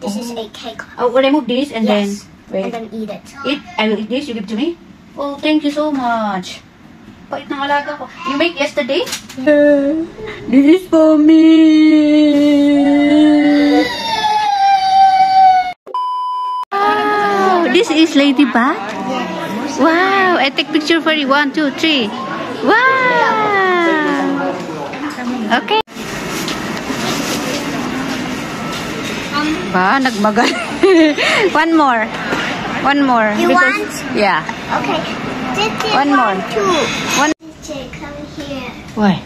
This is a cake. Oh, remove this and then wait. And then eat it. I will eat this. You give to me. Oh, thank you so much. Pait ng alaga ko. You make yesterday? This is for me. Wow, this is Ladybug. Wow, I take picture for you. 1, 2, 3. Wow. Okay. Ba, nagmagal. One more. You want? Yeah. Okay. One more. One. Come here. Why?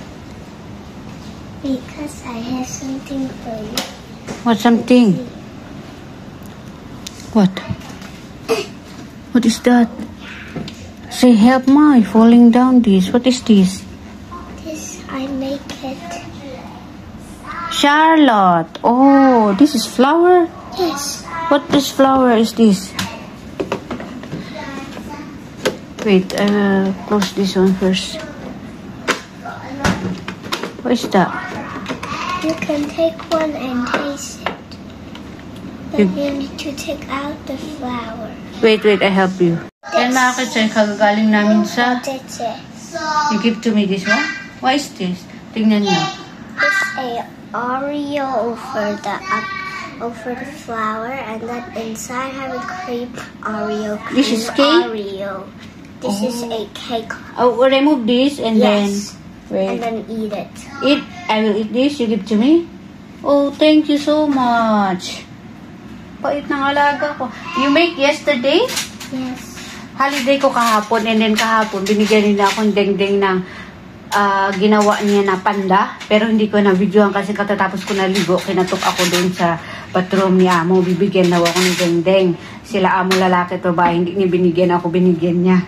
Because I have something for you. What something? What? What is that? Say help my falling down this. What is this? This, I make it. Charlotte. Oh, this is flower? Yes. What this flower is this? Wait, I will close this one first. What is that? You can take one and taste it. But you need to take out the flower. Wait, I help you. Yan mga kachay, kagagaling namin sa... That's it. You give to me this one? What is this? Tingnan nyo. It's a Oreo over the flower, and then inside have a cream Oreo. This is cake? Oreo. This is a cake. Oh, remove this and Yes. then... Wait. And then eat it. I will eat this. You give to me? Oh, thank you so much. Pait ng alaga ko. You make yesterday? Yes. Holiday ko kahapon, and then kahapon binigyan nila akong dengdeng ng ginawa niya na panda, pero hindi ko na-videoan kasi katatapos ko naligo, kinatok ako doon sa bathroom ni Amo, bibigyan daw ako ng dengdeng. Sila Amo lalaki to ba, hindi niya binigyan ako, binigyan niya.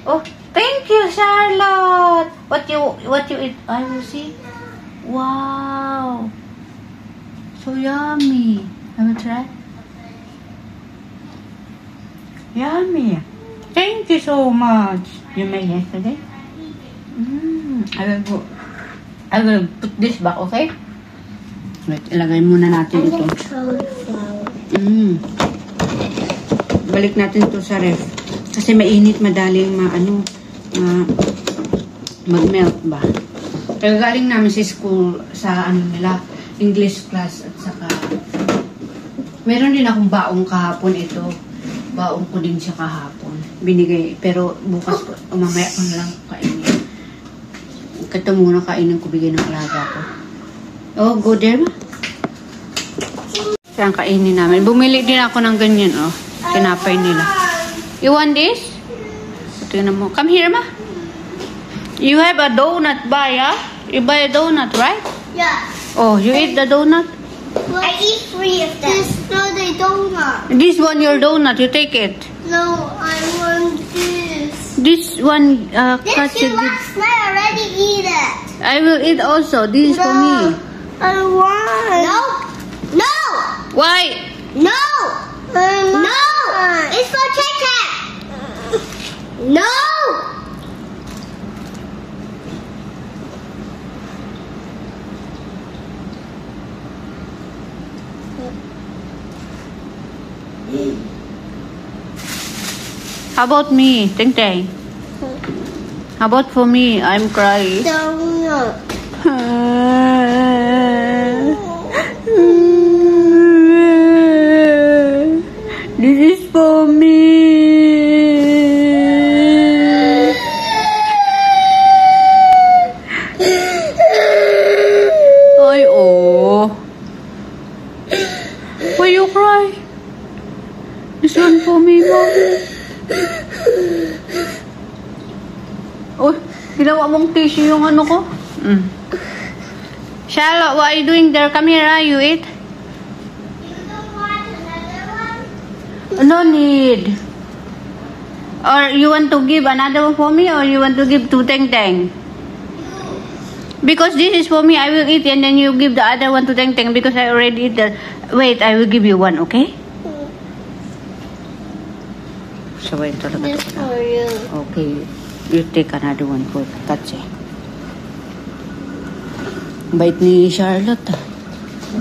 Oh, thank you Charlotte! What you eat? I will see. Wow! So yummy. I will try. Yummy. Thank you so much. You made yesterday? I will put this back, okay? Wait, ilagay muna natin ito. Throw the flower. Balik natin ito sa ref. Kasi mainit, madaling mag-melt ba. Kaya galing namin sa school, sa nila, English class at saka meron din akong baong kahapon ito. Baong ko din siya kahapon. Binigay, pero bukas ko, mamaya ko na lang kainin. Ito muna kainin ko, bigay ng alaga ko. Oh, go there ma. Saan kainin namin. Bumili din ako ng ganyan, oh. Tinapay nila. You want this? Tingnan mo. Come here ma. You have a donut buy, ah? You buy a donut, right? Yeah. Oh, you eat the donut? I eat 3 of them. This is not a donut. This one, your donut, you take it. No, I want this. This one, This you last night already eat it. I will eat also. This is for me. I want. No. No. Why? No. No. It's for chicken. No. How about me, Teng Teng? How about for me? I'm crying. Donut. This is for me. Ay, oh. Why you cry? This one for me, Mommy. Oh, ginawa mong tissue yung ano ko? Charlotte, what are you doing there? Come here, you eat? You don't want another one? No need. Or you want to give another one for me, or you want to give to Teng Teng? Because this is for me, I will eat, and then you give the other one to Teng Teng because I already eat the... Wait, I will give you one, okay? So wait, talaga This to. for you. Okay, you take another one for Tatse. Bait ni Charlotte, ah. You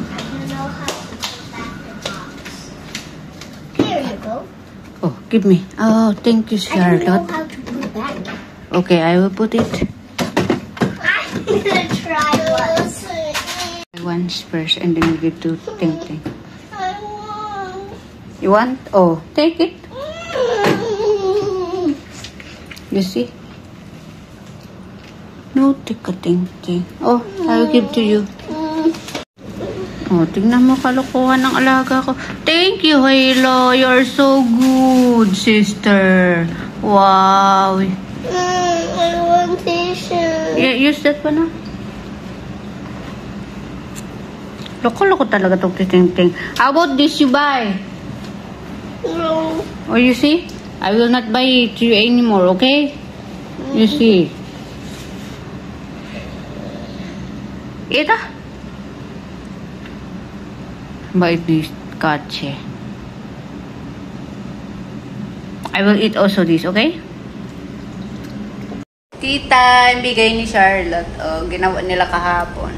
know how to put that in the box. Give me. Oh, thank you, I don't know Charlotte. how to put it back. Okay, I will put it. I'm gonna try once. Once first, and then we give to Ting Ting. I want. You want? Oh, take it. You see? No, take a Ting Ting. Oh, I will give to you. Oh, tingnan mo kalokohan ng alaga ko. Thank you, Halo. You're so good, sister. Wow. I want tissue. Use that one, ah. Loko-loko talaga itong Ting Ting. How about this you buy? No. Oh, you see? I will not buy it to you anymore, okay? You see? Eat, ah. Bait ni Katse. I will eat also this, okay? Tea time, bigay ni Charlotte. Oh, ginawa nila kahapon.